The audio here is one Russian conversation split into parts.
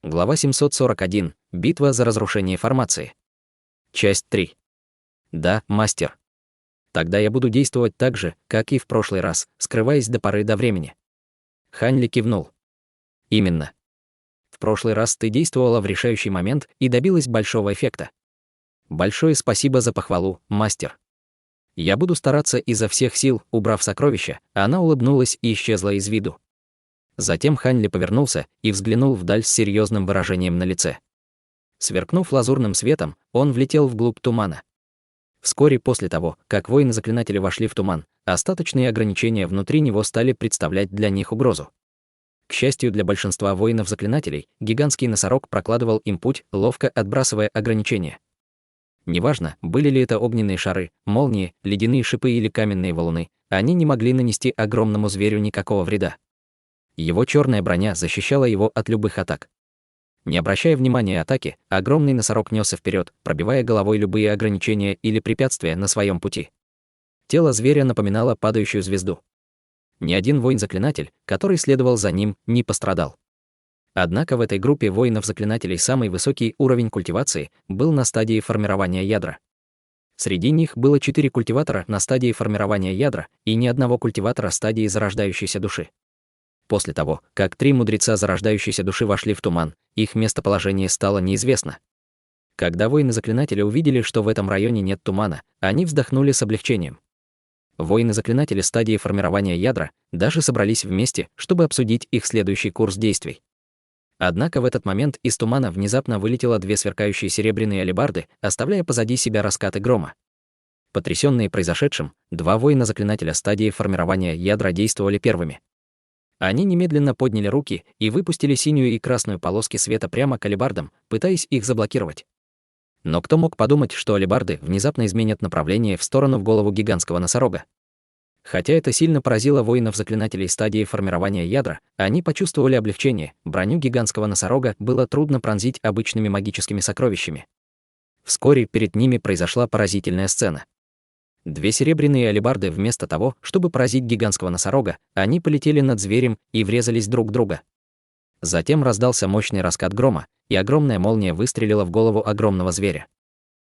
Глава 741. Битва за разрушение формации. Часть 3. Да, мастер. Тогда я буду действовать так же, как и в прошлый раз, скрываясь до поры до времени. Хань Ли кивнул. Именно. В прошлый раз ты действовала в решающий момент и добилась большого эффекта. Большое спасибо за похвалу, мастер. Я буду стараться изо всех сил, убрав сокровища. Она улыбнулась и исчезла из виду. Затем Хань Ли повернулся и взглянул вдаль с серьезным выражением на лице. Сверкнув лазурным светом, он влетел вглубь тумана. Вскоре после того, как воины-заклинатели вошли в туман, остаточные ограничения внутри него стали представлять для них угрозу. К счастью для большинства воинов-заклинателей, гигантский носорог прокладывал им путь, ловко отбрасывая ограничения. Неважно, были ли это огненные шары, молнии, ледяные шипы или каменные валуны, они не могли нанести огромному зверю никакого вреда. Его черная броня защищала его от любых атак. Не обращая внимания атаки, огромный носорог несся вперед, пробивая головой любые ограничения или препятствия на своем пути. Тело зверя напоминало падающую звезду. Ни один воин-заклинатель, который следовал за ним, не пострадал. Однако в этой группе воинов-заклинателей самый высокий уровень культивации был на стадии формирования ядра. Среди них было 4 культиватора на стадии формирования ядра и ни одного культиватора стадии зарождающейся души. После того, как 3 мудреца зарождающейся души вошли в туман, их местоположение стало неизвестно. Когда воины-заклинатели увидели, что в этом районе нет тумана, они вздохнули с облегчением. Воины-заклинатели стадии формирования ядра даже собрались вместе, чтобы обсудить их следующий курс действий. Однако в этот момент из тумана внезапно вылетело 2 сверкающие серебряные алебарды, оставляя позади себя раскаты грома. Потрясённые произошедшим, 2 воина-заклинателя стадии формирования ядра действовали первыми. Они немедленно подняли руки и выпустили синюю и красную полоски света прямо к алебардам, пытаясь их заблокировать. Но кто мог подумать, что алебарды внезапно изменят направление в сторону в голову гигантского носорога? Хотя это сильно поразило воинов-заклинателей стадии формирования ядра, они почувствовали облегчение, броню гигантского носорога было трудно пронзить обычными магическими сокровищами. Вскоре перед ними произошла поразительная сцена. 2 серебряные алебарды вместо того, чтобы поразить гигантского носорога, они полетели над зверем и врезались друг в друга. Затем раздался мощный раскат грома, и огромная молния выстрелила в голову огромного зверя.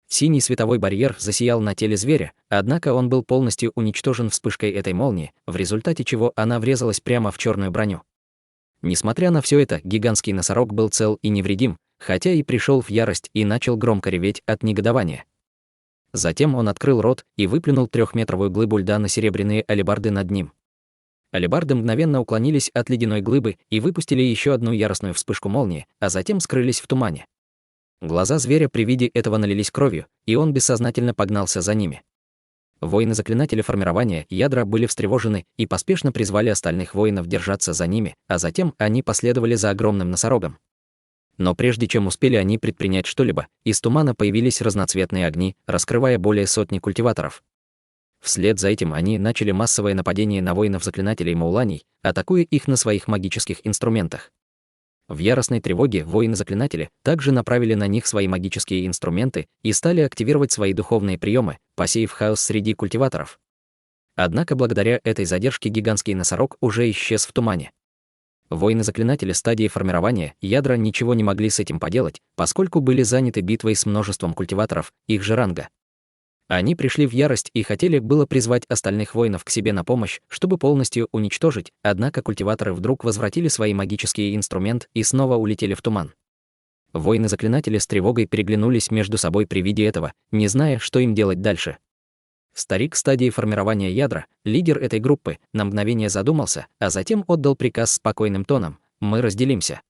Синий световой барьер засиял на теле зверя, однако он был полностью уничтожен вспышкой этой молнии, в результате чего она врезалась прямо в черную броню. Несмотря на все это, гигантский носорог был цел и невредим, хотя и пришел в ярость и начал громко реветь от негодования. Затем он открыл рот и выплюнул 3-метровую глыбу льда на серебряные алебарды над ним. Алебарды мгновенно уклонились от ледяной глыбы и выпустили еще одну яростную вспышку молнии, а затем скрылись в тумане. Глаза зверя при виде этого налились кровью, и он бессознательно погнался за ними. Воины-заклинатели формирования ядра были встревожены и поспешно призвали остальных воинов держаться за ними, а затем они последовали за огромным носорогом. Но прежде чем успели они предпринять что-либо, из тумана появились разноцветные огни, раскрывая более сотни культиваторов. Вслед за этим они начали массовое нападение на воинов-заклинателей Мауланей, атакуя их на своих магических инструментах. В яростной тревоге воины-заклинатели также направили на них свои магические инструменты и стали активировать свои духовные приемы, посеяв хаос среди культиваторов. Однако благодаря этой задержке гигантский носорог уже исчез в тумане. Воины-заклинатели стадии формирования ядра ничего не могли с этим поделать, поскольку были заняты битвой с множеством культиваторов их же ранга. Они пришли в ярость и хотели было призвать остальных воинов к себе на помощь, чтобы полностью уничтожить, однако культиваторы вдруг возвратили свои магические инструменты и снова улетели в туман. Воины-заклинатели с тревогой переглянулись между собой при виде этого, не зная, что им делать дальше. Старик стадии формирования ядра, лидер этой группы, на мгновение задумался, а затем отдал приказ спокойным тоном: «Мы разделимся.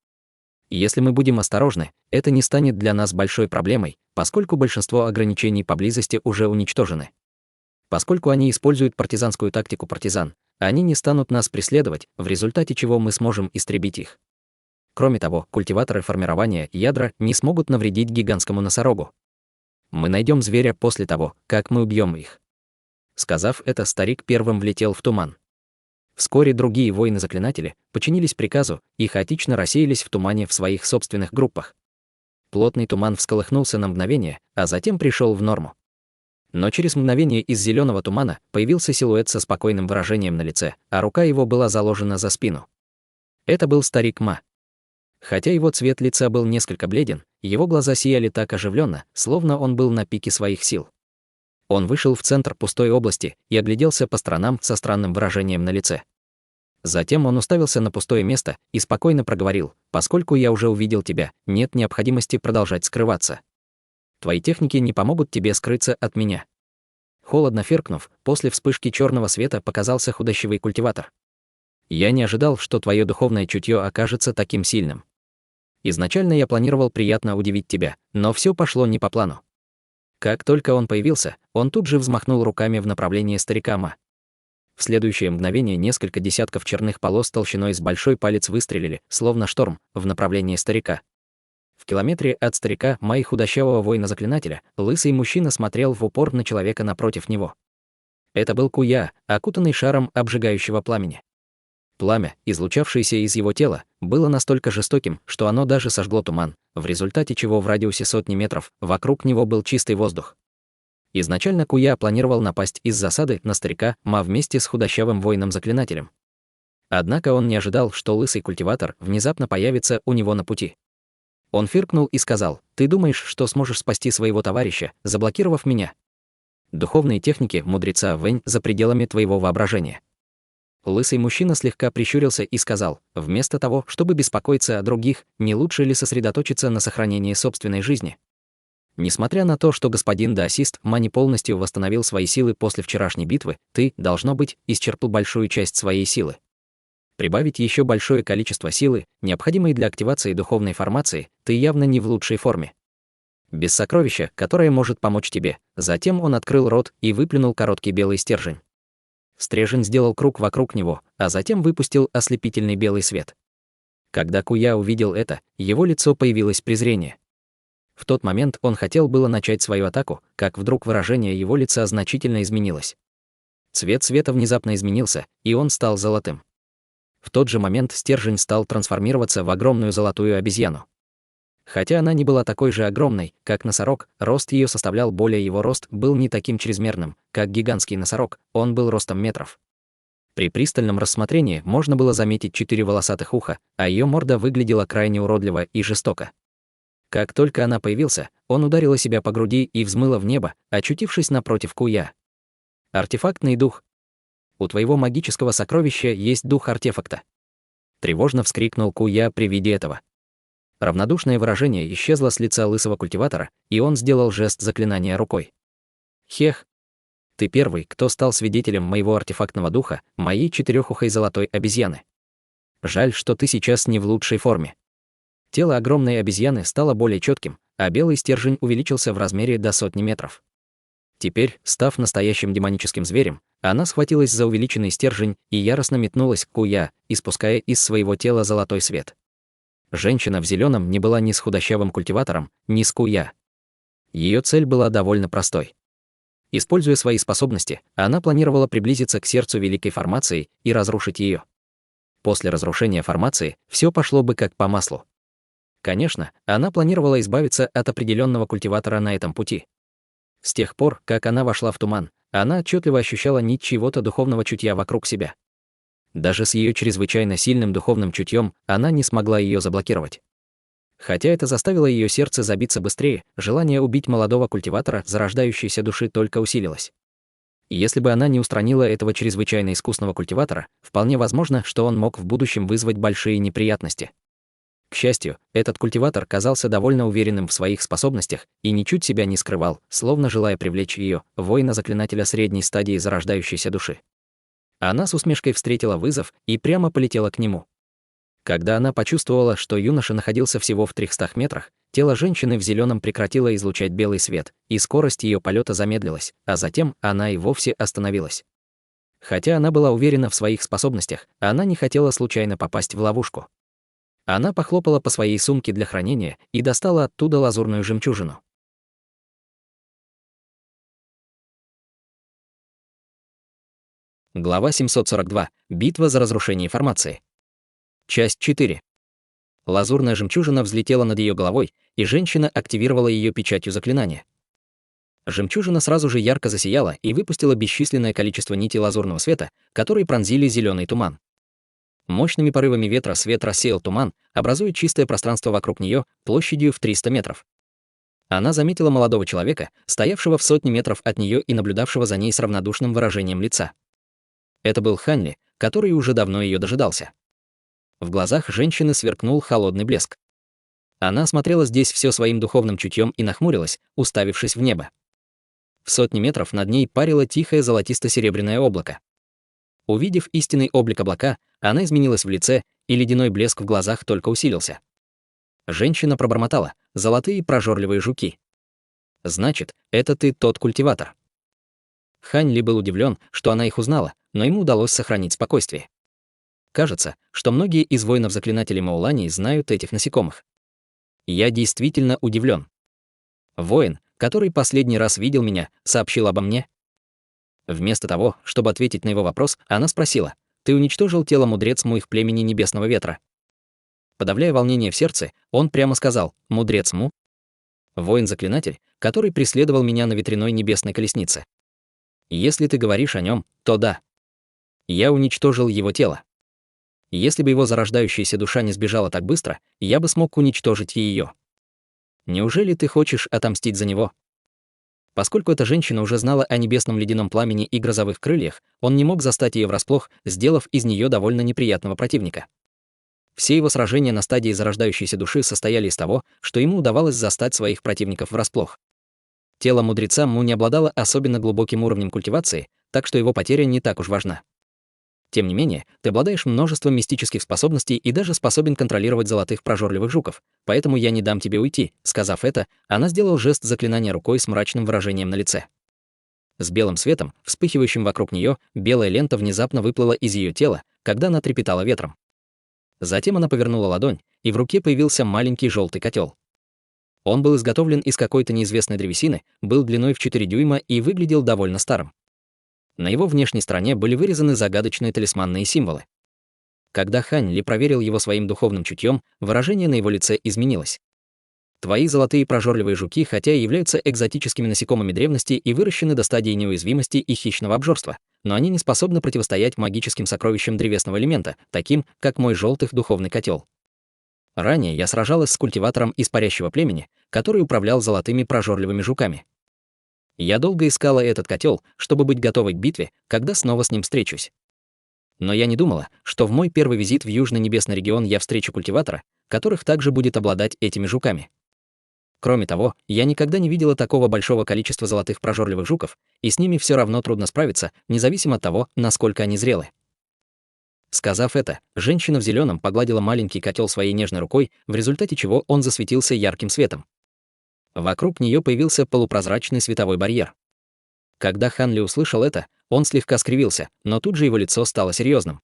Если мы будем осторожны, это не станет для нас большой проблемой, поскольку большинство ограничений поблизости уже уничтожены. Поскольку они используют партизанскую тактику партизан, они не станут нас преследовать, в результате чего мы сможем истребить их. Кроме того, культиваторы формирования ядра не смогут навредить гигантскому носорогу. Мы найдем зверя после того, как мы убьем их». Сказав это, старик первым влетел в туман. Вскоре другие воины-заклинатели подчинились приказу и хаотично рассеялись в тумане в своих собственных группах. Плотный туман всколыхнулся на мгновение, а затем пришел в норму. Но через мгновение из зеленого тумана появился силуэт со спокойным выражением на лице, а рука его была заложена за спину. Это был старик Ма. Хотя его цвет лица был несколько бледен, его глаза сияли так оживленно, словно он был на пике своих сил. Он вышел в центр пустой области и огляделся по сторонам со странным выражением на лице. Затем он уставился на пустое место и спокойно проговорил: «Поскольку я уже увидел тебя, нет необходимости продолжать скрываться. Твои техники не помогут тебе скрыться от меня». Холодно фыркнув, после вспышки черного света показался худощавый культиватор. «Я не ожидал, что твое духовное чутье окажется таким сильным. Изначально я планировал приятно удивить тебя, но все пошло не по плану». Как только он появился, он тут же взмахнул руками в направлении старика Ма. В следующее мгновение несколько десятков черных полос толщиной с большой палец выстрелили, словно шторм, в направлении старика. В километре от старика Ма и худощавого воина-заклинателя лысый мужчина смотрел в упор на человека напротив него. Это был Куя, окутанный шаром обжигающего пламени. Пламя, излучавшееся из его тела, было настолько жестоким, что оно даже сожгло туман, в результате чего в радиусе сотни метров вокруг него был чистый воздух. Изначально Куя планировал напасть из засады на старика Ма вместе с худощавым воином-заклинателем. Однако он не ожидал, что лысый культиватор внезапно появится у него на пути. Он фыркнул и сказал: «Ты думаешь, что сможешь спасти своего товарища, заблокировав меня? Духовные техники мудреца Вэнь за пределами твоего воображения». Лысый мужчина слегка прищурился и сказал: «Вместо того, чтобы беспокоиться о других, не лучше ли сосредоточиться на сохранении собственной жизни?» Несмотря на то, что господин Даосист Ма не полностью восстановил свои силы после вчерашней битвы, ты, должно быть, исчерпал большую часть своей силы. Прибавить еще большое количество силы, необходимой для активации духовной формации, ты явно не в лучшей форме. Без сокровища, которое может помочь тебе. Затем он открыл рот и выплюнул короткий белый стержень. Стержень сделал круг вокруг него, а затем выпустил ослепительный белый свет. Когда Куя увидел это, его лицо появилось презрение. В тот момент он хотел было начать свою атаку, как вдруг выражение его лица значительно изменилось. Цвет света внезапно изменился, и он стал золотым. В тот же момент стержень стал трансформироваться в огромную золотую обезьяну. Хотя она не была такой же огромной, как носорог, рост ее составлял более, его рост был не таким чрезмерным, как гигантский носорог, он был ростом метров. При пристальном рассмотрении можно было заметить 4 волосатых уха, а ее морда выглядела крайне уродливо и жестоко. Как только она появился, он ударила себя по груди и взмыла в небо, очутившись напротив Куя. Артефактный дух. У твоего магического сокровища есть дух артефакта. Тревожно вскрикнул Куя при виде этого. Равнодушное выражение исчезло с лица лысого культиватора, и он сделал жест заклинания рукой. «Хех, ты первый, кто стал свидетелем моего артефактного духа, моей четырехухой золотой обезьяны. Жаль, что ты сейчас не в лучшей форме». Тело огромной обезьяны стало более четким, а белый стержень увеличился в размере до 100 метров. Теперь, став настоящим демоническим зверем, она схватилась за увеличенный стержень и яростно метнулась к Куя, испуская из своего тела золотой свет. Женщина в зеленом не была ни с худощавым культиватором, ни с Куя. Ее цель была довольно простой. Используя свои способности, она планировала приблизиться к сердцу великой формации и разрушить ее. После разрушения формации все пошло бы как по маслу. Конечно, она планировала избавиться от определенного культиватора на этом пути. С тех пор, как она вошла в туман, она отчетливо ощущала нить чьего-то духовного чутья вокруг себя. Даже с ее чрезвычайно сильным духовным чутьем она не смогла ее заблокировать. Хотя это заставило ее сердце забиться быстрее, желание убить молодого культиватора зарождающейся души только усилилось. И если бы она не устранила этого чрезвычайно искусного культиватора, вполне возможно, что он мог в будущем вызвать большие неприятности. К счастью, этот культиватор казался довольно уверенным в своих способностях и ничуть себя не скрывал, словно желая привлечь ее, воина-заклинателя средней стадии зарождающейся души. Она с усмешкой встретила вызов и прямо полетела к нему. Когда она почувствовала, что юноша находился всего в 300 метрах, тело женщины в зеленом прекратило излучать белый свет, и скорость ее полета замедлилась, а затем она и вовсе остановилась. Хотя она была уверена в своих способностях, она не хотела случайно попасть в ловушку. Она похлопала по своей сумке для хранения и достала оттуда лазурную жемчужину. Глава 742. Битва за разрушение формации. Часть 4. Лазурная жемчужина взлетела над ее головой, и женщина активировала ее печатью заклинания. Жемчужина сразу же ярко засияла и выпустила бесчисленное количество нитей лазурного света, которые пронзили зеленый туман. Мощными порывами ветра свет рассеял туман, образуя чистое пространство вокруг нее площадью в 300 метров. Она заметила молодого человека, стоявшего в сотне метров от нее и наблюдавшего за ней с равнодушным выражением лица. Это был Ханли, который уже давно ее дожидался. В глазах женщины сверкнул холодный блеск. Она смотрела здесь все своим духовным чутьем и нахмурилась, уставившись в небо. В сотне метров над ней парило тихое золотисто-серебряное облако. Увидев истинный облик облака, она изменилась в лице, и ледяной блеск в глазах только усилился. Женщина пробормотала: «Золотые прожорливые жуки». «Значит, это ты тот культиватор». Хань Ли был удивлен, что она их узнала, но ему удалось сохранить спокойствие. Кажется, что многие из воинов-заклинателей Маулани знают этих насекомых. Я действительно удивлен. Воин, который последний раз видел меня, сообщил обо мне. Вместо того, чтобы ответить на его вопрос, она спросила: «Ты уничтожил тело мудрец Му их племени Небесного Ветра?» Подавляя волнение в сердце, он прямо сказал: «Мудрец Му?» Воин-заклинатель, который преследовал меня на ветряной небесной колеснице. Если ты говоришь о нем, то да. Я уничтожил его тело. Если бы его зарождающаяся душа не сбежала так быстро, я бы смог уничтожить ее. Неужели ты хочешь отомстить за него? Поскольку эта женщина уже знала о небесном ледяном пламени и грозовых крыльях, он не мог застать ее врасплох, сделав из нее довольно неприятного противника. Все его сражения на стадии зарождающейся души состояли из того, что ему удавалось застать своих противников врасплох. Тело мудреца Му не обладало особенно глубоким уровнем культивации, так что его потеря не так уж важна. Тем не менее, ты обладаешь множеством мистических способностей и даже способен контролировать золотых прожорливых жуков, поэтому я не дам тебе уйти. Сказав это, она сделала жест заклинания рукой с мрачным выражением на лице. С белым светом, вспыхивающим вокруг нее, белая лента внезапно выплыла из ее тела, когда она трепетала ветром. Затем она повернула ладонь, и в руке появился маленький желтый котел. Он был изготовлен из какой-то неизвестной древесины, был длиной в 4 дюйма и выглядел довольно старым. На его внешней стороне были вырезаны загадочные талисманные символы. Когда Хань Ли проверил его своим духовным чутьем, выражение на его лице изменилось. Твои золотые прожорливые жуки, хотя и являются экзотическими насекомыми древности и выращены до стадии неуязвимости и хищного обжорства, но они не способны противостоять магическим сокровищам древесного элемента, таким, как мой желтый духовный котел. Ранее я сражалась с культиватором из парящего племени, который управлял золотыми прожорливыми жуками. Я долго искала этот котел, чтобы быть готовой к битве, когда снова с ним встречусь. Но я не думала, что в мой первый визит в Южный Небесный регион я встречу культиватора, которых также будет обладать этими жуками. Кроме того, я никогда не видела такого большого количества золотых прожорливых жуков, и с ними все равно трудно справиться, независимо от того, насколько они зрелы. Сказав это, женщина в зеленом погладила маленький котел своей нежной рукой, в результате чего он засветился ярким светом. Вокруг нее появился полупрозрачный световой барьер. Когда Хан Ли услышал это, он слегка скривился, но тут же его лицо стало серьезным.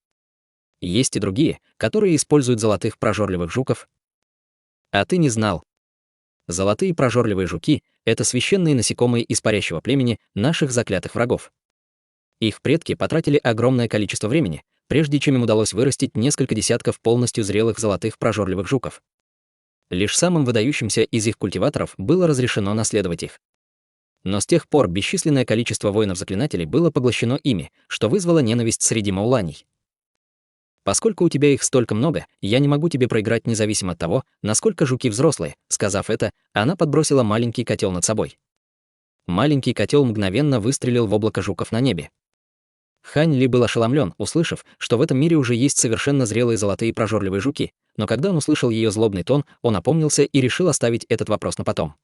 Есть и другие, которые используют золотых прожорливых жуков. А ты не знал. Золотые прожорливые жуки — это священные насекомые из парящего племени наших заклятых врагов. Их предки потратили огромное количество времени, прежде чем им удалось вырастить несколько десятков полностью зрелых золотых прожорливых жуков. Лишь самым выдающимся из их культиваторов было разрешено наследовать их. Но с тех пор бесчисленное количество воинов-заклинателей было поглощено ими, что вызвало ненависть среди мауланей. Поскольку у тебя их столько много, я не могу тебе проиграть независимо от того, насколько жуки взрослые. Сказав это, она подбросила маленький котел над собой. Маленький котел мгновенно выстрелил в облако жуков на небе. Хань Ли был ошеломлен, услышав, что в этом мире уже есть совершенно зрелые золотые прожорливые жуки, но когда он услышал ее злобный тон, он опомнился и решил оставить этот вопрос на потом.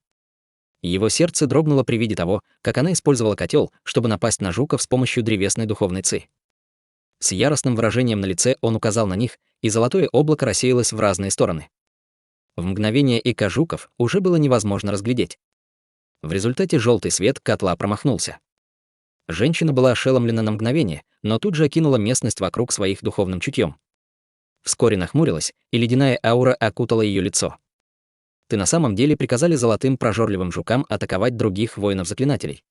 Его сердце дрогнуло при виде того, как она использовала котел, чтобы напасть на жуков с помощью древесной духовной ци. С яростным выражением на лице он указал на них, и золотое облако рассеялось в разные стороны. В мгновение эко жуков уже было невозможно разглядеть. В результате желтый свет котла промахнулся. Женщина была ошеломлена на мгновение, но тут же окинула местность вокруг своих духовным чутьем. Вскоре нахмурилась, и ледяная аура окутала ее лицо. Ты на самом деле приказали золотым прожорливым жукам атаковать других воинов-заклинателей.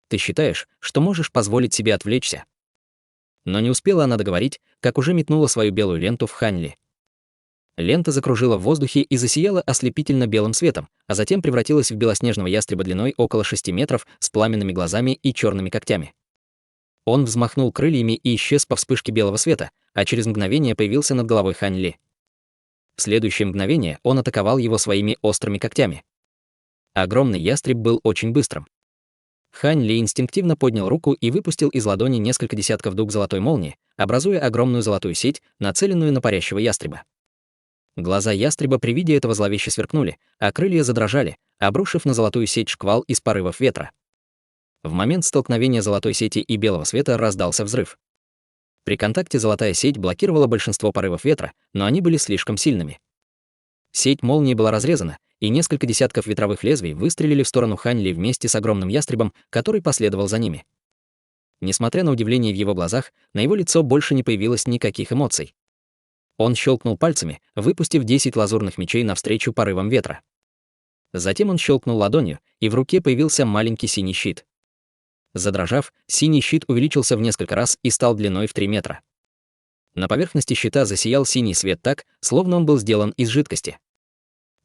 Ты считаешь, что можешь позволить себе отвлечься? Но не успела она договорить, как уже метнула свою белую ленту в Хань Ли. Лента закружила в воздухе и засияла ослепительно белым светом, а затем превратилась в белоснежного ястреба длиной около 6 метров с пламенными глазами и черными когтями. Он взмахнул крыльями и исчез по вспышке белого света, а через мгновение появился над головой Хань Ли. В следующее мгновение он атаковал его своими острыми когтями. Огромный ястреб был очень быстрым. Хань Ли инстинктивно поднял руку и выпустил из ладони несколько десятков дуг золотой молнии, образуя огромную золотую сеть, нацеленную на парящего ястреба. Глаза ястреба при виде этого зловеще сверкнули, а крылья задрожали, обрушив на золотую сеть шквал из порывов ветра. В момент столкновения золотой сети и белого света раздался взрыв. При контакте золотая сеть блокировала большинство порывов ветра, но они были слишком сильными. Сеть молнии была разрезана, и несколько десятков ветровых лезвий выстрелили в сторону Хань Ли вместе с огромным ястребом, который последовал за ними. Несмотря на удивление в его глазах, на его лицо больше не появилось никаких эмоций. Он щелкнул пальцами, выпустив 10 лазурных мечей навстречу порывам ветра. Затем он щелкнул ладонью, и в руке появился маленький синий щит. Задрожав, синий щит увеличился в несколько раз и стал длиной в 3 метра. На поверхности щита засиял синий свет так, словно он был сделан из жидкости.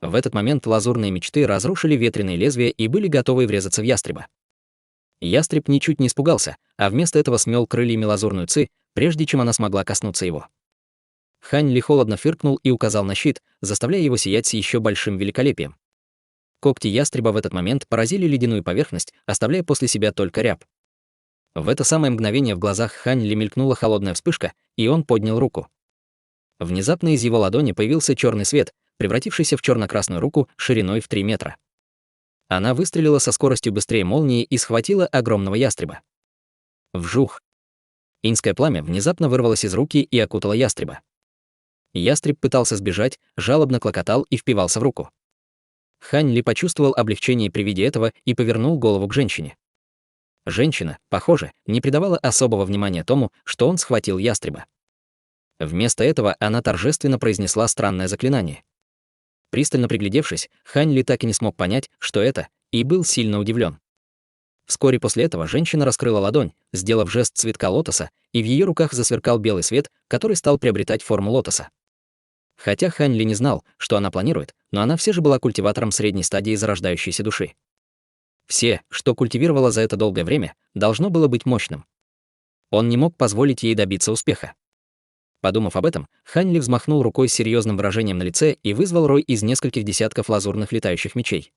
В этот момент лазурные мечты разрушили ветреные лезвия и были готовы врезаться в ястреба. Ястреб ничуть не испугался, а вместо этого смел крыльями лазурную ци, прежде чем она смогла коснуться его. Хань Ли холодно фыркнул и указал на щит, заставляя его сиять с еще большим великолепием. Когти ястреба в этот момент поразили ледяную поверхность, оставляя после себя только рябь. В это самое мгновение в глазах Хань Ли мелькнула холодная вспышка, и он поднял руку. Внезапно из его ладони появился черный свет, превратившийся в черно-красную руку шириной в 3 метра. Она выстрелила со скоростью быстрее молнии и схватила огромного ястреба. Вжух! Инское пламя внезапно вырвалось из руки и окутало ястреба. Ястреб пытался сбежать, жалобно клокотал и впивался в руку. Хань Ли почувствовал облегчение при виде этого и повернул голову к женщине. Женщина, похоже, не придавала особого внимания тому, что он схватил ястреба. Вместо этого она торжественно произнесла странное заклинание. Пристально приглядевшись, Хань Ли так и не смог понять, что это, и был сильно удивлен. Вскоре после этого женщина раскрыла ладонь, сделав жест цветка лотоса, и в ее руках засверкал белый свет, который стал приобретать форму лотоса. Хотя Хань Ли не знал, что она планирует, но она все же была культиватором средней стадии зарождающейся души. Все, что культивировала за это долгое время, должно было быть мощным. Он не мог позволить ей добиться успеха. Подумав об этом, Хань Ли взмахнул рукой с серьезным выражением на лице и вызвал рой из нескольких десятков лазурных летающих мечей.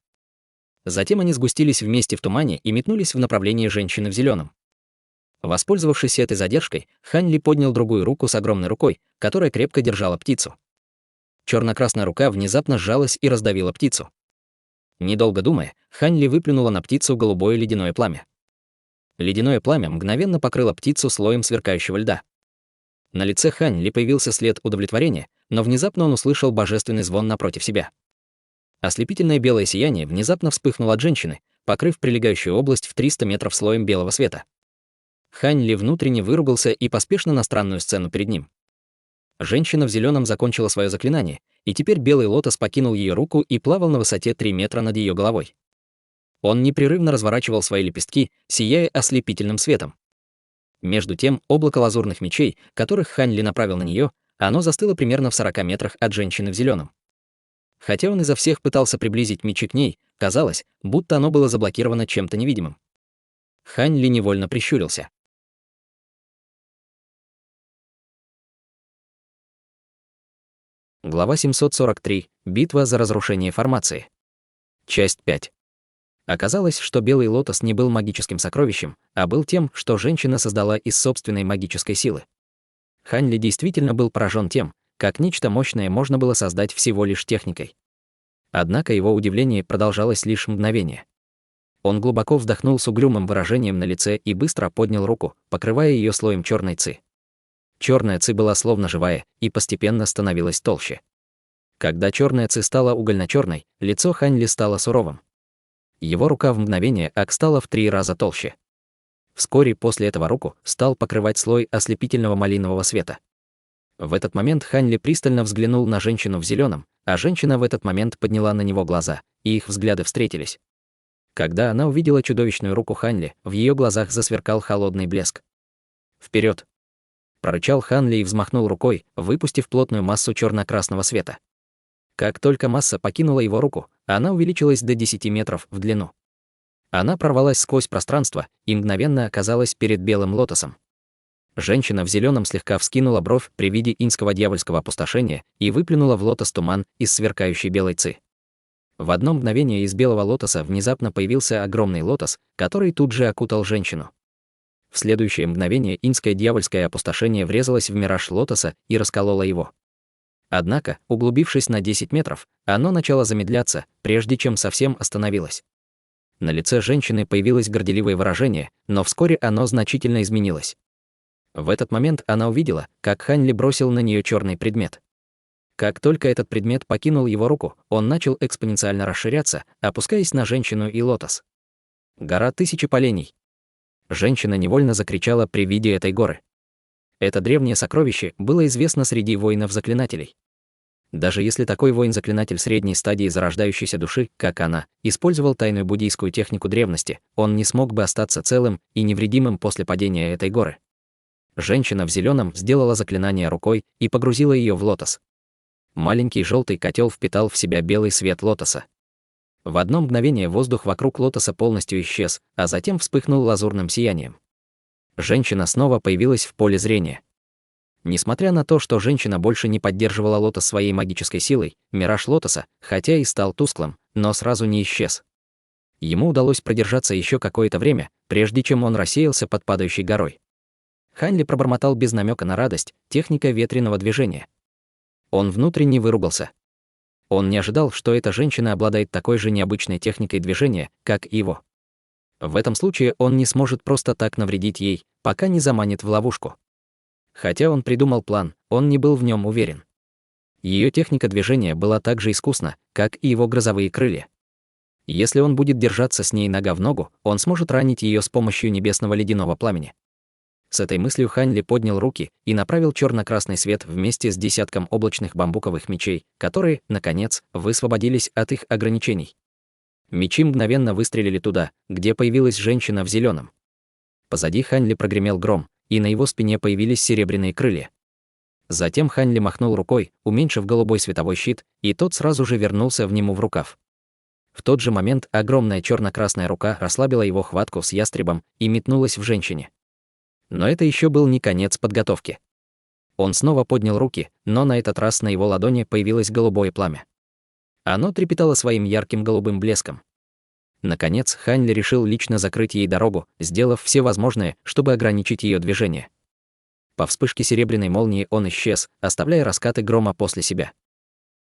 Затем они сгустились вместе в тумане и метнулись в направлении женщины в зеленом. Воспользовавшись этой задержкой, Хань Ли поднял другую руку с огромной рукой, которая крепко держала птицу. Черно-красная рука внезапно сжалась и раздавила птицу. Недолго думая, Хань Ли выплюнула на птицу голубое ледяное пламя. Ледяное пламя мгновенно покрыло птицу слоем сверкающего льда. На лице Хань Ли появился след удовлетворения, но внезапно он услышал божественный звон напротив себя. Ослепительное белое сияние внезапно вспыхнуло от женщины, покрыв прилегающую область в 300 метров слоем белого света. Хань Ли внутренне выругался и поспешно на странную сцену перед ним. Женщина в зеленом закончила свое заклинание, и теперь белый лотос покинул ее руку и плавал на высоте 3 метра над ее головой. Он непрерывно разворачивал свои лепестки, сияя ослепительным светом. Между тем, облако лазурных мечей, которых Хань Ли направил на нее, оно застыло примерно в 40 метрах от женщины в зеленом. Хотя он изо всех пытался приблизить мечи к ней, казалось, будто оно было заблокировано чем-то невидимым. Хань Ли невольно прищурился. Глава 743. Битва за разрушение формации. Часть 5. Оказалось, что белый лотос не был магическим сокровищем, а был тем, что женщина создала из собственной магической силы. Хань Ли действительно был поражен тем, как нечто мощное можно было создать всего лишь техникой. Однако его удивление продолжалось лишь мгновение. Он глубоко вдохнул с угрюмым выражением на лице и быстро поднял руку, покрывая ее слоем черной ци. Черная ци была словно живая и постепенно становилась толще. Когда черная ци стала угольно-черной, лицо Хань Ли стало суровым. Его рука в мгновение стала в 3 раза толще. Вскоре после этого руку стал покрывать слой ослепительного малинового света. В этот момент Хань Ли пристально взглянул на женщину в зеленом, а женщина в этот момент подняла на него глаза, и их взгляды встретились. Когда она увидела чудовищную руку Хань Ли, в ее глазах засверкал холодный блеск. «Вперед!» — прорычал Хань Ли и взмахнул рукой, выпустив плотную массу черно-красного света. Как только масса покинула его руку, она увеличилась до 10 метров в длину. Она прорвалась сквозь пространство и мгновенно оказалась перед белым лотосом. Женщина в зеленом слегка вскинула бровь при виде иньского дьявольского опустошения и выплюнула в лотос туман из сверкающей белой ци. В одно мгновение из белого лотоса внезапно появился огромный лотос, который тут же окутал женщину. В следующее мгновение иньское дьявольское опустошение врезалось в мираж лотоса и раскололо его. Однако, углубившись на 10 метров, оно начало замедляться, прежде чем совсем остановилось. На лице женщины появилось горделивое выражение, но вскоре оно значительно изменилось. В этот момент она увидела, как Хань Ли бросил на нее черный предмет. Как только этот предмет покинул его руку, он начал экспоненциально расширяться, опускаясь на женщину и лотос. Гора тысячи полений. Женщина невольно закричала при виде этой горы. Это древнее сокровище было известно среди воинов-заклинателей. Даже если такой воин-заклинатель средней стадии зарождающейся души, как она, использовал тайную буддийскую технику древности, он не смог бы остаться целым и невредимым после падения этой горы. Женщина в зеленом сделала заклинание рукой и погрузила ее в лотос. Маленький желтый котел впитал в себя белый свет лотоса. В одно мгновение воздух вокруг лотоса полностью исчез, а затем вспыхнул лазурным сиянием. Женщина снова появилась в поле зрения. Несмотря на то, что женщина больше не поддерживала лотос своей магической силой, мираж лотоса, хотя и стал тусклым, но сразу не исчез. Ему удалось продержаться еще какое-то время, прежде чем он рассеялся под падающей горой. Хань Ли пробормотал без намека на радость, техника ветреного движения. Он внутренне выругался. Он не ожидал, что эта женщина обладает такой же необычной техникой движения, как и его. В этом случае он не сможет просто так навредить ей, пока не заманит в ловушку. Хотя он придумал план, он не был в нем уверен. Ее техника движения была так же искусна, как и его грозовые крылья. Если он будет держаться с ней нога в ногу, он сможет ранить ее с помощью небесного ледяного пламени. С этой мыслью Хань Ли поднял руки и направил черно-красный свет вместе с десятком облачных бамбуковых мечей, которые, наконец, высвободились от их ограничений. Мечи мгновенно выстрелили туда, где появилась женщина в зеленом. Позади Хань Ли прогремел гром, и на его спине появились серебряные крылья. Затем Хань Ли махнул рукой, уменьшив голубой световой щит, и тот сразу же вернулся в нему в рукав. В тот же момент огромная черно-красная рука расслабила его хватку с ястребом и метнулась в женщине. Но это еще был не конец подготовки. Он снова поднял руки, но на этот раз на его ладони появилось голубое пламя. Оно трепетало своим ярким голубым блеском. Наконец, Хань Ли решил лично закрыть ей дорогу, сделав все возможное, чтобы ограничить ее движение. По вспышке серебряной молнии он исчез, оставляя раскаты грома после себя.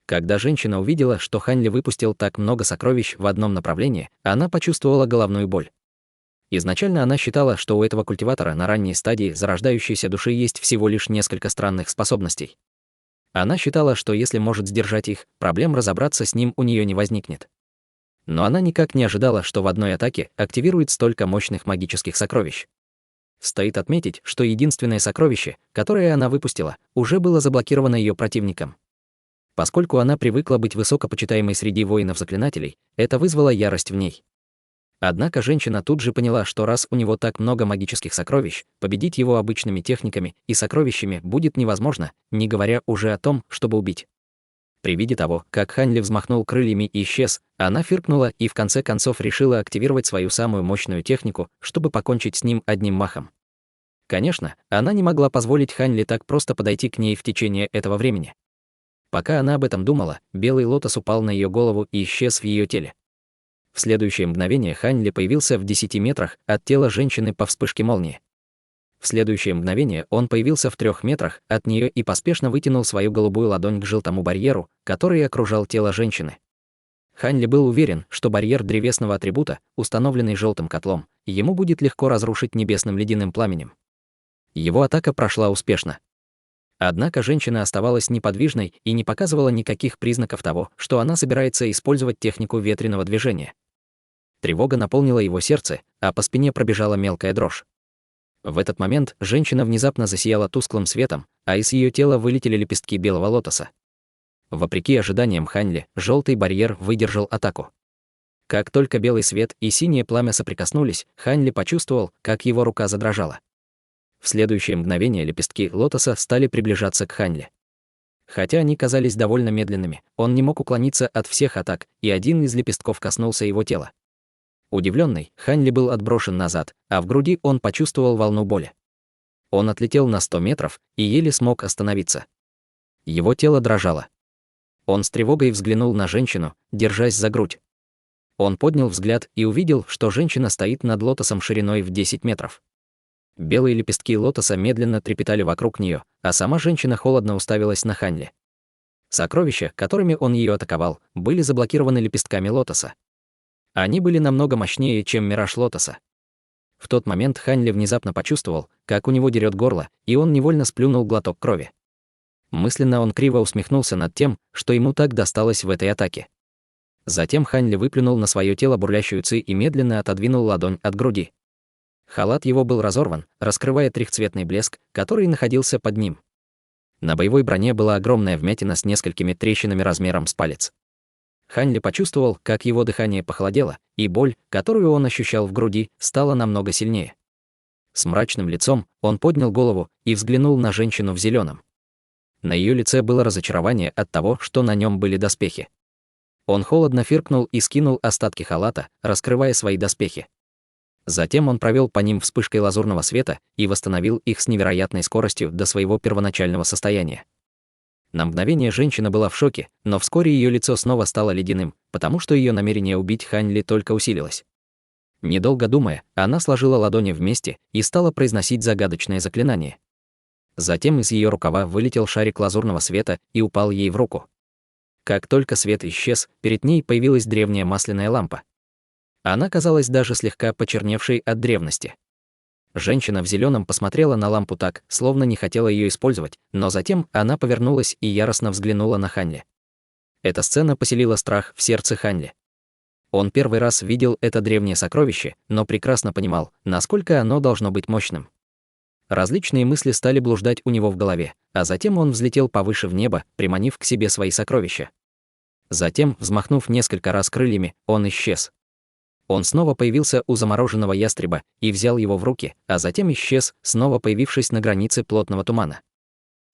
Когда женщина увидела, что Хань Ли выпустил так много сокровищ в одном направлении, она почувствовала головную боль. Изначально она считала, что у этого культиватора на ранней стадии зарождающейся души есть всего лишь несколько странных способностей. Она считала, что если может сдержать их, проблем разобраться с ним у нее не возникнет. Но она никак не ожидала, что в одной атаке активирует столько мощных магических сокровищ. Стоит отметить, что единственное сокровище, которое она выпустила, уже было заблокировано ее противником. Поскольку она привыкла быть высокопочитаемой среди воинов-заклинателей, это вызвало ярость в ней. Однако женщина тут же поняла, что раз у него так много магических сокровищ, победить его обычными техниками и сокровищами будет невозможно, не говоря уже о том, чтобы убить. При виде того, как Хань Ли взмахнул крыльями и исчез, она фыркнула и в конце концов решила активировать свою самую мощную технику, чтобы покончить с ним одним махом. Конечно, она не могла позволить Хань Ли так просто подойти к ней в течение этого времени. Пока она об этом думала, белый лотос упал на ее голову и исчез в ее теле. В следующее мгновение Хань Ли появился в 10 метрах от тела женщины по вспышке молнии. В следующее мгновение он появился в 3 метрах от нее и поспешно вытянул свою голубую ладонь к желтому барьеру, который окружал тело женщины. Хань Ли был уверен, что барьер древесного атрибута, установленный желтым котлом, ему будет легко разрушить небесным ледяным пламенем. Его атака прошла успешно. Однако женщина оставалась неподвижной и не показывала никаких признаков того, что она собирается использовать технику ветреного движения. Тревога наполнила его сердце, а по спине пробежала мелкая дрожь. В этот момент женщина внезапно засияла тусклым светом, а из ее тела вылетели лепестки белого лотоса. Вопреки ожиданиям Хань Ли, желтый барьер выдержал атаку. Как только белый свет и синее пламя соприкоснулись, Хань Ли почувствовал, как его рука задрожала. В следующее мгновение лепестки лотоса стали приближаться к Хань Ли. Хотя они казались довольно медленными, он не мог уклониться от всех атак, и один из лепестков коснулся его тела. Удивленный, Хань Ли был отброшен назад, а в груди он почувствовал волну боли. Он отлетел на 100 метров и еле смог остановиться. Его тело дрожало. Он с тревогой взглянул на женщину, держась за грудь. Он поднял взгляд и увидел, что женщина стоит над лотосом шириной в 10 метров. Белые лепестки лотоса медленно трепетали вокруг нее, а сама женщина холодно уставилась на Ханли. Сокровища, которыми он ее атаковал, были заблокированы лепестками лотоса. Они были намного мощнее, чем мираж лотоса. В тот момент Ханли внезапно почувствовал, как у него дерет горло, и он невольно сплюнул глоток крови. Мысленно он криво усмехнулся над тем, что ему так досталось в этой атаке. Затем Ханли выплюнул на свое тело бурлящую ци и медленно отодвинул ладонь от груди. Халат его был разорван, раскрывая трехцветный блеск, который находился под ним. На боевой броне была огромная вмятина с несколькими трещинами размером с палец. Ханли почувствовал, как его дыхание похолодело, и боль, которую он ощущал в груди, стала намного сильнее. С мрачным лицом он поднял голову и взглянул на женщину в зеленом. На ее лице было разочарование от того, что на нем были доспехи. Он холодно фыркнул и скинул остатки халата, раскрывая свои доспехи. Затем он провел по ним вспышкой лазурного света и восстановил их с невероятной скоростью до своего первоначального состояния. На мгновение женщина была в шоке, но вскоре ее лицо снова стало ледяным, потому что ее намерение убить Ханли только усилилось. Недолго думая, она сложила ладони вместе и стала произносить загадочное заклинание. Затем из ее рукава вылетел шарик лазурного света и упал ей в руку. Как только свет исчез, перед ней появилась древняя масляная лампа. Она казалась даже слегка почерневшей от древности. Женщина в зеленом посмотрела на лампу так, словно не хотела ее использовать, но затем она повернулась и яростно взглянула на Ханли. Эта сцена поселила страх в сердце Ханли. Он первый раз видел это древнее сокровище, но прекрасно понимал, насколько оно должно быть мощным. Различные мысли стали блуждать у него в голове, а затем он взлетел повыше в небо, приманив к себе свои сокровища. Затем, взмахнув несколько раз крыльями, он исчез. Он снова появился у замороженного ястреба и взял его в руки, а затем исчез, снова появившись на границе плотного тумана.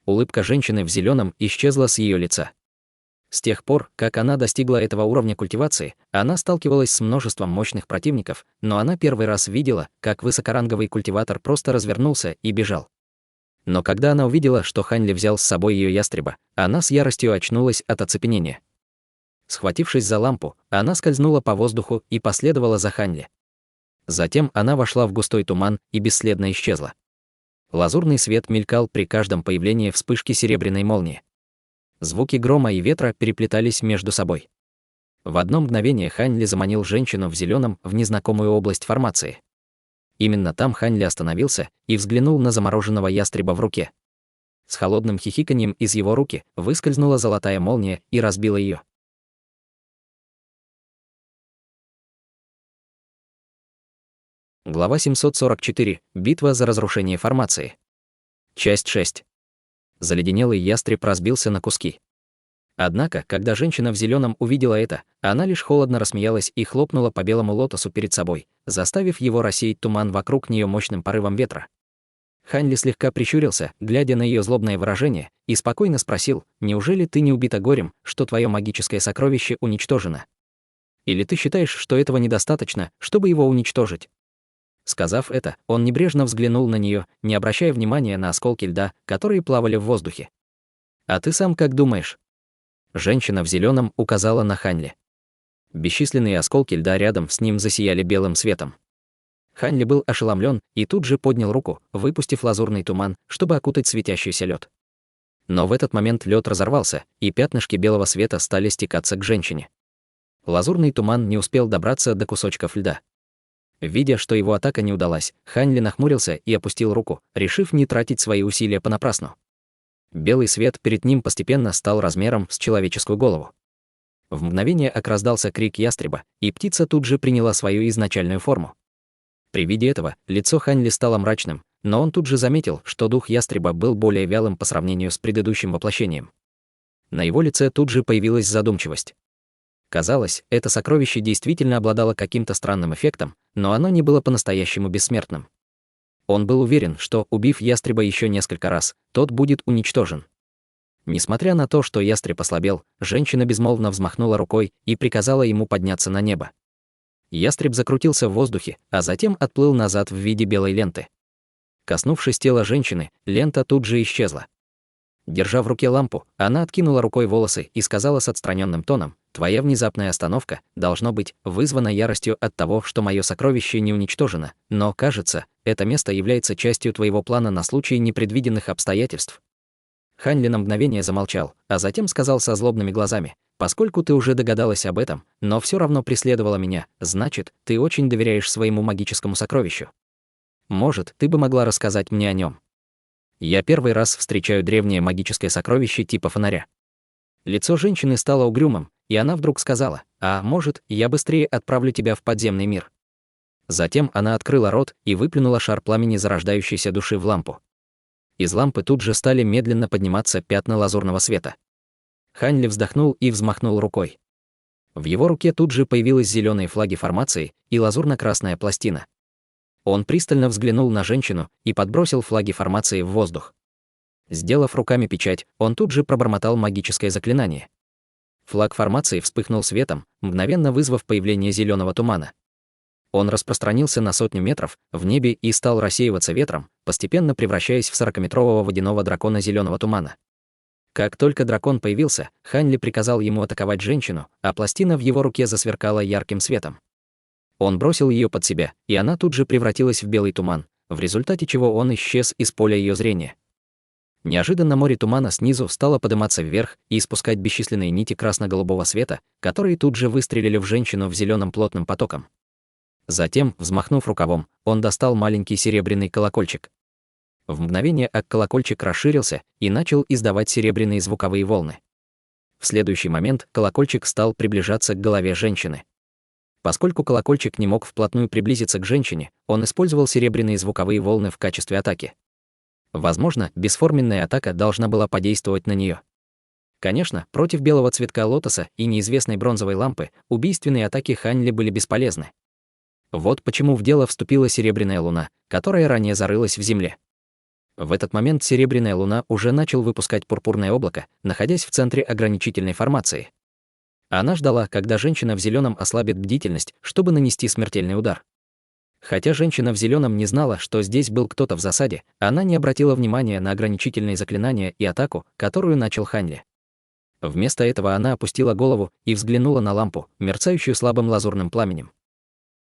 Улыбка женщины в зеленом исчезла с ее лица. С тех пор, как она достигла этого уровня культивации, она сталкивалась с множеством мощных противников, но она первый раз видела, как высокоранговый культиватор просто развернулся и бежал. Но когда она увидела, что Ханли взял с собой ее ястреба, она с яростью очнулась от оцепенения. Схватившись за лампу, она скользнула по воздуху и последовала за Ханли. Затем она вошла в густой туман и бесследно исчезла. Лазурный свет мелькал при каждом появлении вспышки серебряной молнии. Звуки грома и ветра переплетались между собой. В одно мгновение Ханли заманил женщину в зеленом в незнакомую область формации. Именно там Ханли остановился и взглянул на замороженного ястреба в руке. С холодным хихиканьем из его руки выскользнула золотая молния и разбила ее. Глава 744. Битва за разрушение формации. Часть 6. Заледенелый ястреб разбился на куски. Однако, когда женщина в зеленом увидела это, она лишь холодно рассмеялась и хлопнула по белому лотосу перед собой, заставив его рассеять туман вокруг нее мощным порывом ветра. Ханли слегка прищурился, глядя на ее злобное выражение, и спокойно спросил: «Неужели ты не убита горем, что твое магическое сокровище уничтожено? Или ты считаешь, что этого недостаточно, чтобы его уничтожить?» Сказав это, он небрежно взглянул на нее, не обращая внимания на осколки льда, которые плавали в воздухе. «А ты сам как думаешь?» Женщина в зеленом указала на Ханли. Бесчисленные осколки льда рядом с ним засияли белым светом. Ханли был ошеломлен и тут же поднял руку, выпустив лазурный туман, чтобы окутать светящийся лед. Но в этот момент лед разорвался, и пятнышки белого света стали стекаться к женщине. Лазурный туман не успел добраться до кусочков льда. Видя, что его атака не удалась, Ханли нахмурился и опустил руку, решив не тратить свои усилия понапрасну. Белый свет перед ним постепенно стал размером с человеческую голову. В мгновение раздался крик ястреба, и птица тут же приняла свою изначальную форму. При виде этого лицо Ханли стало мрачным, но он тут же заметил, что дух ястреба был более вялым по сравнению с предыдущим воплощением. На его лице тут же появилась задумчивость. Казалось, это сокровище действительно обладало каким-то странным эффектом, но оно не было по-настоящему бессмертным. Он был уверен, что, убив ястреба еще несколько раз, тот будет уничтожен. Несмотря на то, что ястреб ослабел, женщина безмолвно взмахнула рукой и приказала ему подняться на небо. Ястреб закрутился в воздухе, а затем отплыл назад в виде белой ленты. Коснувшись тела женщины, лента тут же исчезла. Держа в руке лампу, она откинула рукой волосы и сказала с отстраненным тоном: «Твоя внезапная остановка, должно быть, вызвана яростью от того, что мое сокровище не уничтожено, но, кажется, это место является частью твоего плана на случай непредвиденных обстоятельств». Хань Ли на мгновение замолчал, а затем сказал со злобными глазами: «Поскольку ты уже догадалась об этом, но все равно преследовала меня, значит, ты очень доверяешь своему магическому сокровищу. Может, ты бы могла рассказать мне о нем? Я первый раз встречаю древнее магическое сокровище типа фонаря». Лицо женщины стало угрюмым, и она вдруг сказала: «А может, я быстрее отправлю тебя в подземный мир?» Затем она открыла рот и выплюнула шар пламени зарождающейся души в лампу. Из лампы тут же стали медленно подниматься пятна лазурного света. Хань Ли вздохнул и взмахнул рукой. В его руке тут же появились зеленые флаги формации и лазурно-красная пластина. Он пристально взглянул на женщину и подбросил флаги формации в воздух. Сделав руками печать, он тут же пробормотал магическое заклинание. Флаг формации вспыхнул светом, мгновенно вызвав появление зеленого тумана. Он распространился на сотню метров в небе и стал рассеиваться ветром, постепенно превращаясь в 40-метрового водяного дракона зеленого тумана. Как только дракон появился, Хань Ли приказал ему атаковать женщину, а пластина в его руке засверкала ярким светом. Он бросил ее под себя, и она тут же превратилась в белый туман, в результате чего он исчез из поля ее зрения. Неожиданно море тумана снизу стало подниматься вверх и испускать бесчисленные нити красно-голубого света, которые тут же выстрелили в женщину в зеленом плотным потоком. Затем, взмахнув рукавом, он достал маленький серебряный колокольчик. В мгновение колокольчик расширился и начал издавать серебряные звуковые волны. В следующий момент колокольчик стал приближаться к голове женщины. Поскольку колокольчик не мог вплотную приблизиться к женщине, он использовал серебряные звуковые волны в качестве атаки. Возможно, бесформенная атака должна была подействовать на нее. Конечно, против белого цветка лотоса и неизвестной бронзовой лампы убийственные атаки Хань Ли были бесполезны. Вот почему в дело вступила серебряная луна, которая ранее зарылась в земле. В этот момент серебряная луна уже начал выпускать пурпурное облако, находясь в центре ограничительной формации. Она ждала, когда женщина в зеленом ослабит бдительность, чтобы нанести смертельный удар. Хотя женщина в зеленом не знала, что здесь был кто-то в засаде, она не обратила внимания на ограничительные заклинания и атаку, которую начал Хань Ли. Вместо этого она опустила голову и взглянула на лампу, мерцающую слабым лазурным пламенем.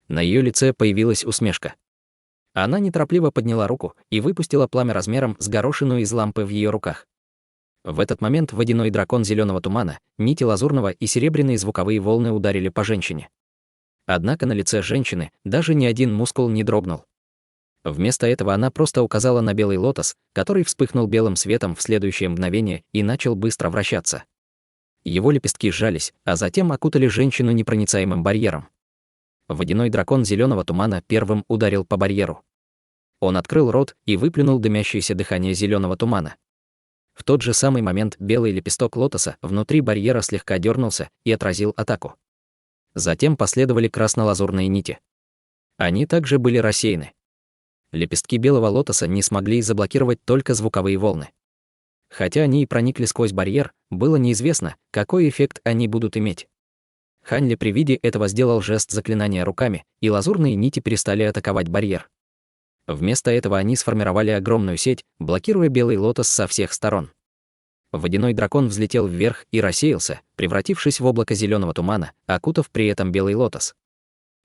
На ее лице появилась усмешка. Она неторопливо подняла руку и выпустила пламя размером с горошину из лампы в ее руках. В этот момент водяной дракон зеленого тумана, нити лазурного и серебряные звуковые волны ударили по женщине. Однако на лице женщины даже ни один мускул не дрогнул. Вместо этого она просто указала на белый лотос, который вспыхнул белым светом в следующее мгновение и начал быстро вращаться. Его лепестки сжались, а затем окутали женщину непроницаемым барьером. Водяной дракон зеленого тумана первым ударил по барьеру. Он открыл рот и выплюнул дымящееся дыхание зеленого тумана. В тот же самый момент белый лепесток лотоса внутри барьера слегка дернулся и отразил атаку. Затем последовали красно-лазурные нити. Они также были рассеяны. Лепестки белого лотоса не смогли заблокировать только звуковые волны. Хотя они и проникли сквозь барьер, было неизвестно, какой эффект они будут иметь. Хань Ли при виде этого сделал жест заклинания руками, и лазурные нити перестали атаковать барьер. Вместо этого они сформировали огромную сеть, блокируя белый лотос со всех сторон. Водяной дракон взлетел вверх и рассеялся, превратившись в облако зеленого тумана, окутав при этом белый лотос.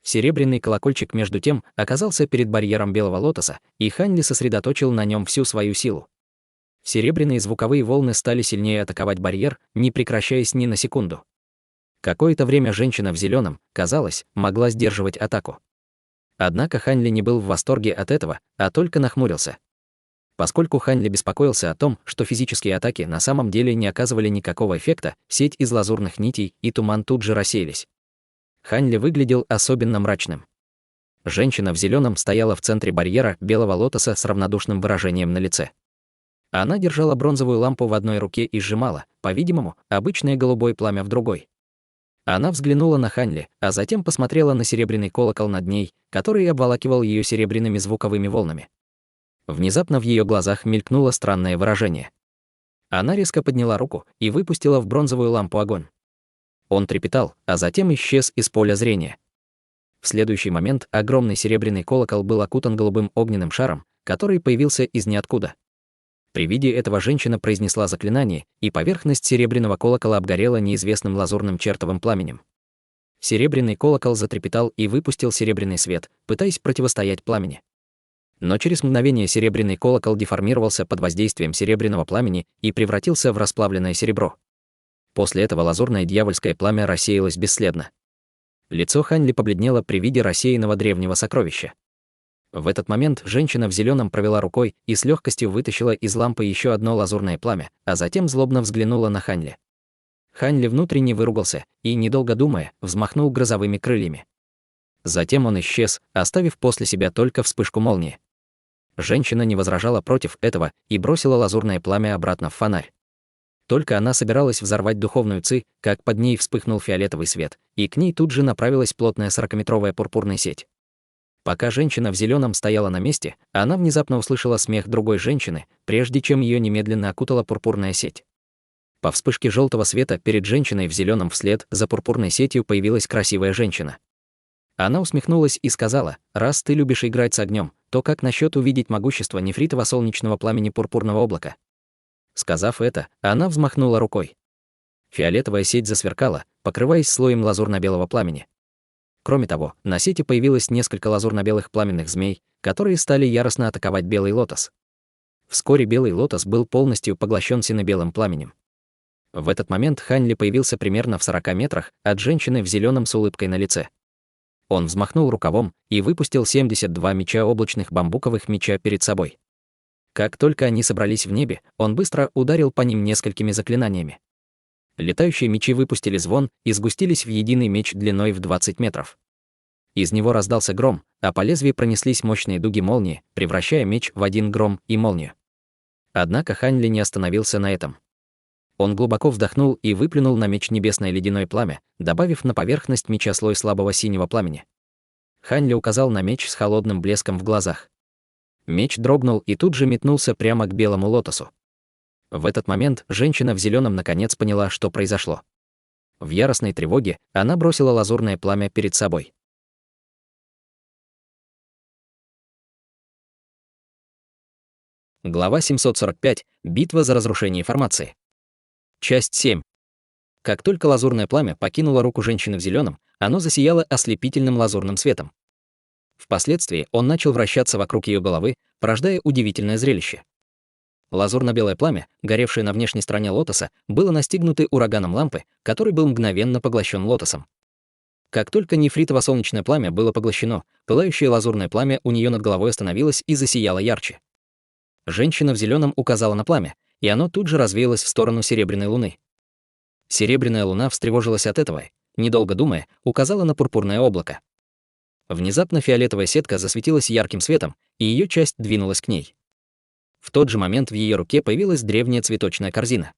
Серебряный колокольчик между тем оказался перед барьером белого лотоса, и Хань Ли сосредоточил на нем всю свою силу. Серебряные звуковые волны стали сильнее атаковать барьер, не прекращаясь ни на секунду. Какое-то время женщина в зеленом, казалось, могла сдерживать атаку. Однако Хань Ли не был в восторге от этого, а только нахмурился. Поскольку Хань Ли беспокоился о том, что физические атаки на самом деле не оказывали никакого эффекта, сеть из лазурных нитей и туман тут же рассеялись. Хань Ли выглядел особенно мрачным. Женщина в зеленом стояла в центре барьера белого лотоса с равнодушным выражением на лице. Она держала бронзовую лампу в одной руке и сжимала, по-видимому, обычное голубое пламя в другой. Она взглянула на Хань Ли, а затем посмотрела на серебряный колокол над ней, который обволакивал ее серебряными звуковыми волнами. Внезапно в ее глазах мелькнуло странное выражение. Она резко подняла руку и выпустила в бронзовую лампу огонь. Он трепетал, а затем исчез из поля зрения. В следующий момент огромный серебряный колокол был окутан голубым огненным шаром, который появился из ниоткуда. При виде этого женщина произнесла заклинание, и поверхность серебряного колокола обгорела неизвестным лазурным чертовым пламенем. Серебряный колокол затрепетал и выпустил серебряный свет, пытаясь противостоять пламени. Но через мгновение серебряный колокол деформировался под воздействием серебряного пламени и превратился в расплавленное серебро. После этого лазурное дьявольское пламя рассеялось бесследно. Лицо Ханьли побледнело при виде рассеянного древнего сокровища. В этот момент женщина в зеленом провела рукой и с легкостью вытащила из лампы еще одно лазурное пламя, а затем злобно взглянула на Ханьли. Ханьли внутренне выругался и, недолго думая, взмахнул грозовыми крыльями. Затем он исчез, оставив после себя только вспышку молнии. Женщина не возражала против этого и бросила лазурное пламя обратно в фонарь. Только она собиралась взорвать духовную ци, как под ней вспыхнул фиолетовый свет, и к ней тут же направилась плотная 40-метровая пурпурная сеть. Пока женщина в зеленом стояла на месте, она внезапно услышала смех другой женщины, прежде чем ее немедленно окутала пурпурная сеть. По вспышке желтого света перед женщиной в зеленом вслед за пурпурной сетью появилась красивая женщина. Она усмехнулась и сказала: «Раз ты любишь играть с огнем, то как насчет увидеть могущество нефритово-солнечного пламени пурпурного облака?» Сказав это, она взмахнула рукой. Фиолетовая сеть засверкала, покрываясь слоем лазурно-белого пламени. Кроме того, на сети появилось несколько лазурно-белых пламенных змей, которые стали яростно атаковать белый лотос. Вскоре белый лотос был полностью поглощен сине-белым пламенем. В этот момент Ханьли появился примерно в 40 метрах от женщины в зеленом с улыбкой на лице. Он взмахнул рукавом и выпустил 72 меча облачных бамбуковых меча перед собой. Как только они собрались в небе, он быстро ударил по ним несколькими заклинаниями. Летающие мечи выпустили звон и сгустились в единый меч длиной в 20 метров. Из него раздался гром, а по лезвию пронеслись мощные дуги молнии, превращая меч в один гром и молнию. Однако Ханьли не остановился на этом. Он глубоко вдохнул и выплюнул на меч небесное ледяное пламя, добавив на поверхность меча слой слабого синего пламени. Ханьли указал на меч с холодным блеском в глазах. Меч дрогнул и тут же метнулся прямо к белому лотосу. В этот момент женщина в зеленом наконец поняла, что произошло. В яростной тревоге она бросила лазурное пламя перед собой. Глава 745. Битва за разрушение формации. Часть 7. Как только лазурное пламя покинуло руку женщины в зеленом, оно засияло ослепительным лазурным светом. Впоследствии он начал вращаться вокруг ее головы, порождая удивительное зрелище. Лазурно-белое пламя, горевшее на внешней стороне лотоса, было настигнуто ураганом лампы, который был мгновенно поглощен лотосом. Как только нефритово-солнечное пламя было поглощено, пылающее лазурное пламя у нее над головой остановилось и засияло ярче. Женщина в зеленом указала на пламя, и оно тут же развеялось в сторону серебряной луны. Серебряная луна встревожилась от этого, недолго думая, указала на пурпурное облако. Внезапно фиолетовая сетка засветилась ярким светом, и ее часть двинулась к ней. В тот же момент в ее руке появилась древняя цветочная корзина.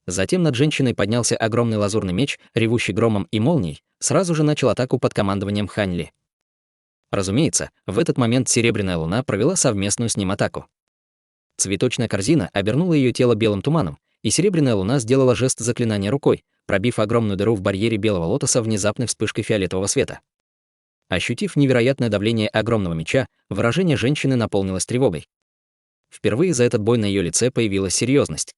Затем над женщиной поднялся огромный лазурный меч, ревущий громом и молнией, сразу же начал атаку под командованием Ханьли. Разумеется, в этот момент серебряная луна провела совместную с ним атаку. Цветочная корзина обернула ее тело белым туманом, и серебряная луна сделала жест заклинания рукой, пробив огромную дыру в барьере белого лотоса внезапной вспышкой фиолетового света. Ощутив невероятное давление огромного меча, выражение женщины наполнилось тревогой. Впервые за этот бой на ее лице появилась серьезность.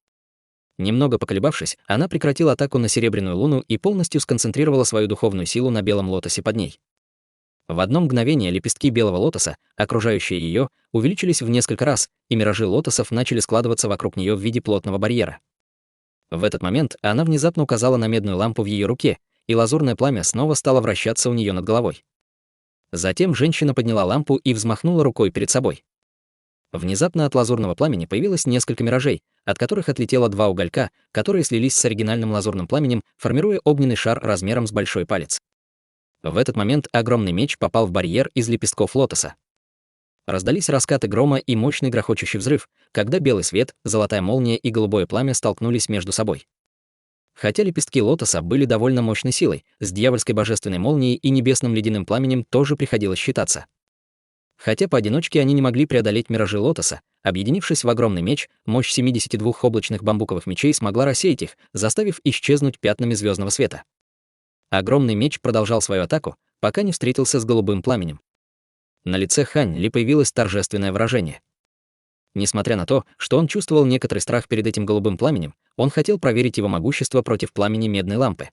Немного поколебавшись, она прекратила атаку на серебряную луну и полностью сконцентрировала свою духовную силу на белом лотосе под ней. В одно мгновение лепестки белого лотоса, окружающие ее, увеличились в несколько раз, и миражи лотосов начали складываться вокруг нее в виде плотного барьера. В этот момент она внезапно указала на медную лампу в ее руке, и лазурное пламя снова стало вращаться у нее над головой. Затем женщина подняла лампу и взмахнула рукой перед собой. Внезапно от лазурного пламени появилось несколько миражей, от которых отлетело 2 уголька, которые слились с оригинальным лазурным пламенем, формируя огненный шар размером с большой палец. В этот момент огромный меч попал в барьер из лепестков лотоса. Раздались раскаты грома и мощный грохочущий взрыв, когда белый свет, золотая молния и голубое пламя столкнулись между собой. Хотя лепестки лотоса были довольно мощной силой, с дьявольской божественной молнией и небесным ледяным пламенем тоже приходилось считаться. Хотя поодиночке они не могли преодолеть миражи лотоса, объединившись в огромный меч, мощь 72 облачных бамбуковых мечей смогла рассеять их, заставив исчезнуть пятнами звездного света. Огромный меч продолжал свою атаку, пока не встретился с голубым пламенем. На лице Хань Ли появилось торжественное выражение. Несмотря на то, что он чувствовал некоторый страх перед этим голубым пламенем, он хотел проверить его могущество против пламени медной лампы.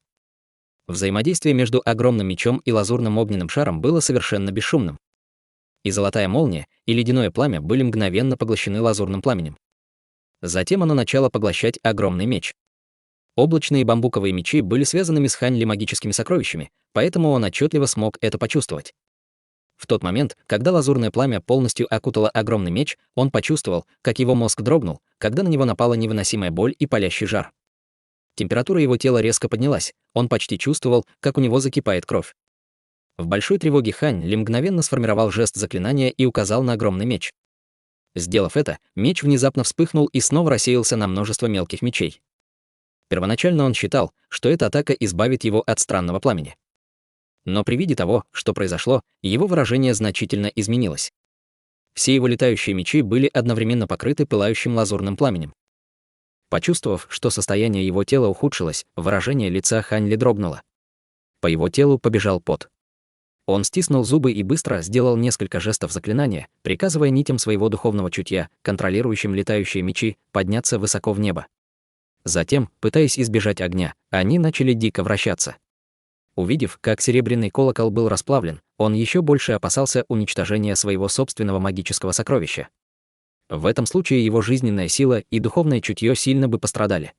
Взаимодействие между огромным мечом и лазурным огненным шаром было совершенно бесшумным. И золотая молния, и ледяное пламя были мгновенно поглощены лазурным пламенем. Затем оно начало поглощать огромный меч. Облачные бамбуковые мечи были связанными с Хань Ли магическими сокровищами, поэтому он отчетливо смог это почувствовать. В тот момент, когда лазурное пламя полностью окутало огромный меч, он почувствовал, как его мозг дрогнул, когда на него напала невыносимая боль и палящий жар. Температура его тела резко поднялась, он почти чувствовал, как у него закипает кровь. В большой тревоге Хань Ли мгновенно сформировал жест заклинания и указал на огромный меч. Сделав это, меч внезапно вспыхнул и снова рассеялся на множество мелких мечей. Первоначально он считал, что эта атака избавит его от странного пламени. Но при виде того, что произошло, его выражение значительно изменилось. Все его летающие мечи были одновременно покрыты пылающим лазурным пламенем. Почувствовав, что состояние его тела ухудшилось, выражение лица Хань Ли дрогнуло. По его телу побежал пот. Он стиснул зубы и быстро сделал несколько жестов заклинания, приказывая нитям своего духовного чутья, контролирующим летающие мечи, подняться высоко в небо. Затем, пытаясь избежать огня, они начали дико вращаться. Увидев, как серебряный колокол был расплавлен, он еще больше опасался уничтожения своего собственного магического сокровища. В этом случае его жизненная сила и духовное чутье сильно бы пострадали.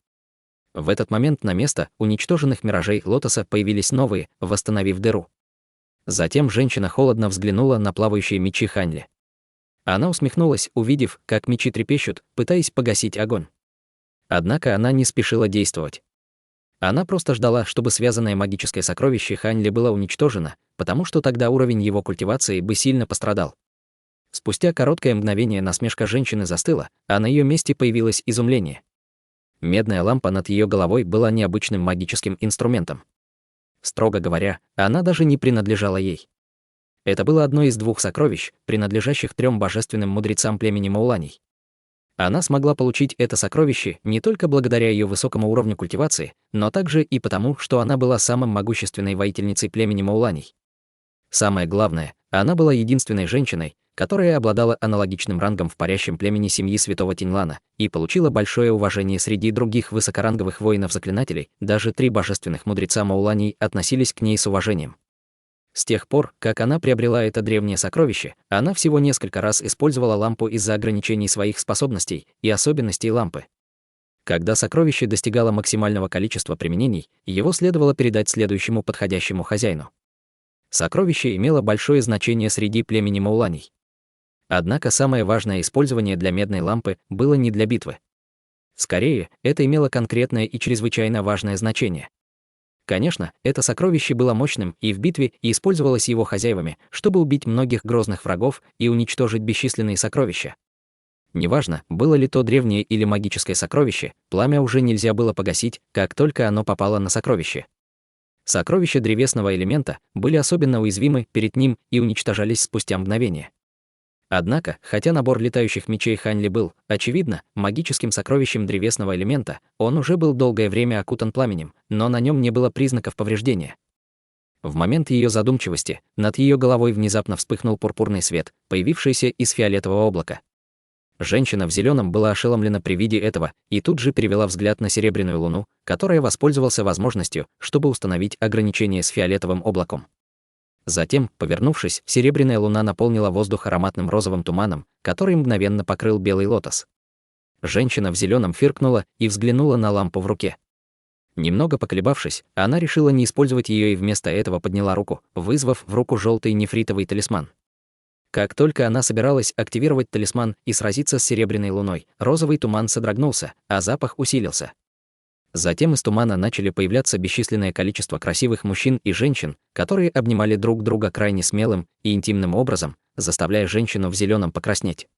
В этот момент на место уничтоженных миражей лотоса появились новые, восстановив дыру. Затем женщина холодно взглянула на плавающие мечи Хань Ли. Она усмехнулась, увидев, как мечи трепещут, пытаясь погасить огонь. Однако она не спешила действовать. Она просто ждала, чтобы связанное магическое сокровище Хань Ли было уничтожено, потому что тогда уровень его культивации бы сильно пострадал. Спустя короткое мгновение насмешка женщины застыла, а на ее месте появилось изумление. Медная лампа над ее головой была необычным магическим инструментом. Строго говоря, она даже не принадлежала ей. Это было одно из двух сокровищ, принадлежащих 3 божественным мудрецам племени Мауланей. Она смогла получить это сокровище не только благодаря ее высокому уровню культивации, но также и потому, что она была самой могущественной воительницей племени Мауланей. Самое главное, она была единственной женщиной, которая обладала аналогичным рангом в парящем племени семьи Святого Тиньлана и получила большое уважение среди других высокоранговых воинов-заклинателей, даже 3 божественных мудреца Мауланей относились к ней с уважением. С тех пор, как она приобрела это древнее сокровище, она всего несколько раз использовала лампу из-за ограничений своих способностей и особенностей лампы. Когда сокровище достигало максимального количества применений, его следовало передать следующему подходящему хозяину. Сокровище имело большое значение среди племени Мауланей. Однако самое важное использование для медной лампы было не для битвы. Скорее, это имело конкретное и чрезвычайно важное значение. Конечно, это сокровище было мощным и в битве, и использовалось его хозяевами, чтобы убить многих грозных врагов и уничтожить бесчисленные сокровища. Неважно, было ли то древнее или магическое сокровище, пламя уже нельзя было погасить, как только оно попало на сокровище. Сокровища древесного элемента были особенно уязвимы перед ним и уничтожались спустя мгновение. Однако, хотя набор летающих мечей Хань Ли был, очевидно, магическим сокровищем древесного элемента, он уже был долгое время окутан пламенем, но на нем не было признаков повреждения. В момент ее задумчивости над ее головой внезапно вспыхнул пурпурный свет, появившийся из фиолетового облака. Женщина в зеленом была ошеломлена при виде этого и тут же перевела взгляд на серебряную луну, которая воспользовался возможностью, чтобы установить ограничение с фиолетовым облаком. Затем, повернувшись, серебряная луна наполнила воздух ароматным розовым туманом, который мгновенно покрыл белый лотос. Женщина в зеленом фыркнула и взглянула на лампу в руке. Немного поколебавшись, она решила не использовать ее и вместо этого подняла руку, вызвав в руку желтый нефритовый талисман. Как только она собиралась активировать талисман и сразиться с серебряной луной, розовый туман содрогнулся, а запах усилился. Затем из тумана начали появляться бесчисленное количество красивых мужчин и женщин, которые обнимали друг друга крайне смелым и интимным образом, заставляя женщину в зеленом покраснеть.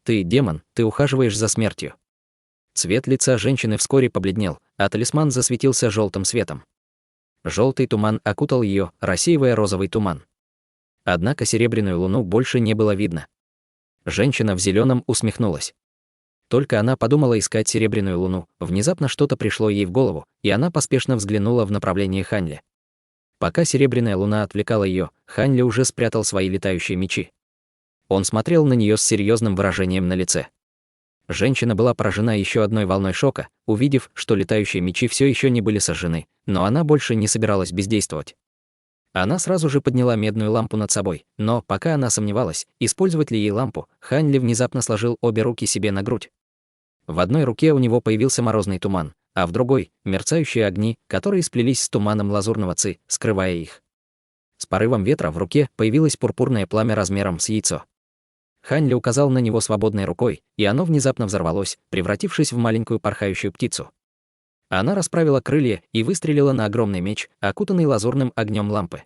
«Ты, демон, ты ухаживаешь за смертью». Цвет лица женщины вскоре побледнел, а талисман засветился желтым светом. Желтый туман окутал ее, рассеивая розовый туман. Однако серебряную луну больше не было видно. Женщина в зеленом усмехнулась. Только она подумала искать серебряную луну, внезапно что-то пришло ей в голову, и она поспешно взглянула в направлении Хань Ли. Пока серебряная луна отвлекала ее, Хань Ли уже спрятал свои летающие мечи. Он смотрел на нее с серьезным выражением на лице. Женщина была поражена еще одной волной шока, увидев, что летающие мечи все еще не были сожжены, но она больше не собиралась бездействовать. Она сразу же подняла медную лампу над собой, но, пока она сомневалась, использовать ли ей лампу, Хань Ли внезапно сложил обе руки себе на грудь. В одной руке у него появился морозный туман, а в другой — мерцающие огни, которые сплелись с туманом лазурного ци, скрывая их. С порывом ветра в руке появилось пурпурное пламя размером с яйцо. Хань Ли указал на него свободной рукой, и оно внезапно взорвалось, превратившись в маленькую порхающую птицу. Она расправила крылья и выстрелила на огромный меч, окутанный лазурным огнем лампы.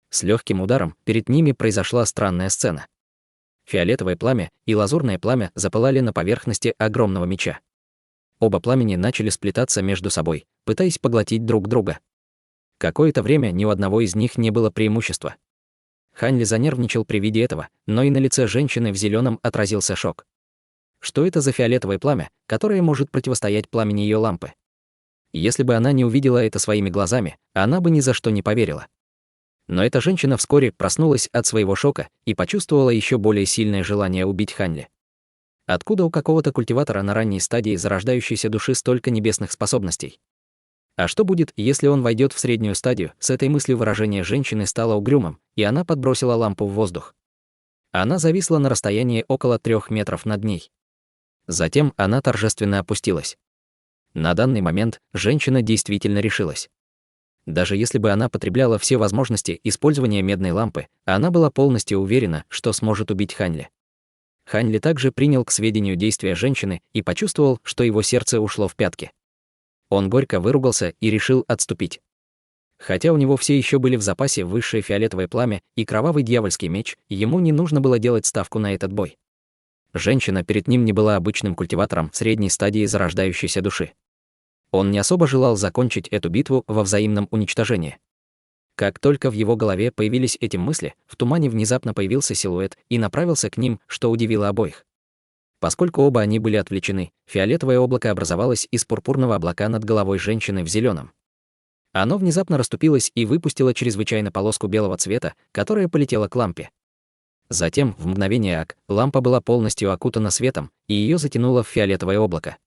С легким ударом перед ними произошла странная сцена. Фиолетовое пламя и лазурное пламя запылали на поверхности огромного меча. Оба пламени начали сплетаться между собой, пытаясь поглотить друг друга. Какое-то время ни у одного из них не было преимущества. Хань Ли занервничал при виде этого, но и на лице женщины в зеленом отразился шок. Что это за фиолетовое пламя, которое может противостоять пламени ее лампы? Если бы она не увидела это своими глазами, она бы ни за что не поверила. Но эта женщина вскоре проснулась от своего шока и почувствовала еще более сильное желание убить Хань Ли. Откуда у какого-то культиватора на ранней стадии зарождающейся души столько небесных способностей? А что будет, если он войдет в среднюю стадию? С этой мыслью выражение женщины стало угрюмым, и она подбросила лампу в воздух. Она зависла на расстоянии около 3 метров над ней. Затем она торжественно опустилась. На данный момент женщина действительно решилась. Даже если бы она потребляла все возможности использования медной лампы, она была полностью уверена, что сможет убить Хань Ли. Хань Ли также принял к сведению действия женщины и почувствовал, что его сердце ушло в пятки. Он горько выругался и решил отступить. Хотя у него все еще были в запасе высшее фиолетовое пламя и кровавый дьявольский меч, ему не нужно было делать ставку на этот бой. Женщина перед ним не была обычным культиватором средней стадии зарождающейся души. Он не особо желал закончить эту битву во взаимном уничтожении. Как только в его голове появились эти мысли, в тумане внезапно появился силуэт и направился к ним, что удивило обоих. Поскольку оба они были отвлечены, фиолетовое облако образовалось из пурпурного облака над головой женщины в зеленом. Оно внезапно расступилось и выпустило чрезвычайно полоску белого цвета, которая полетела к лампе. Затем, в мгновение ак, лампа была полностью окутана светом, и ее затянуло в фиолетовое облако.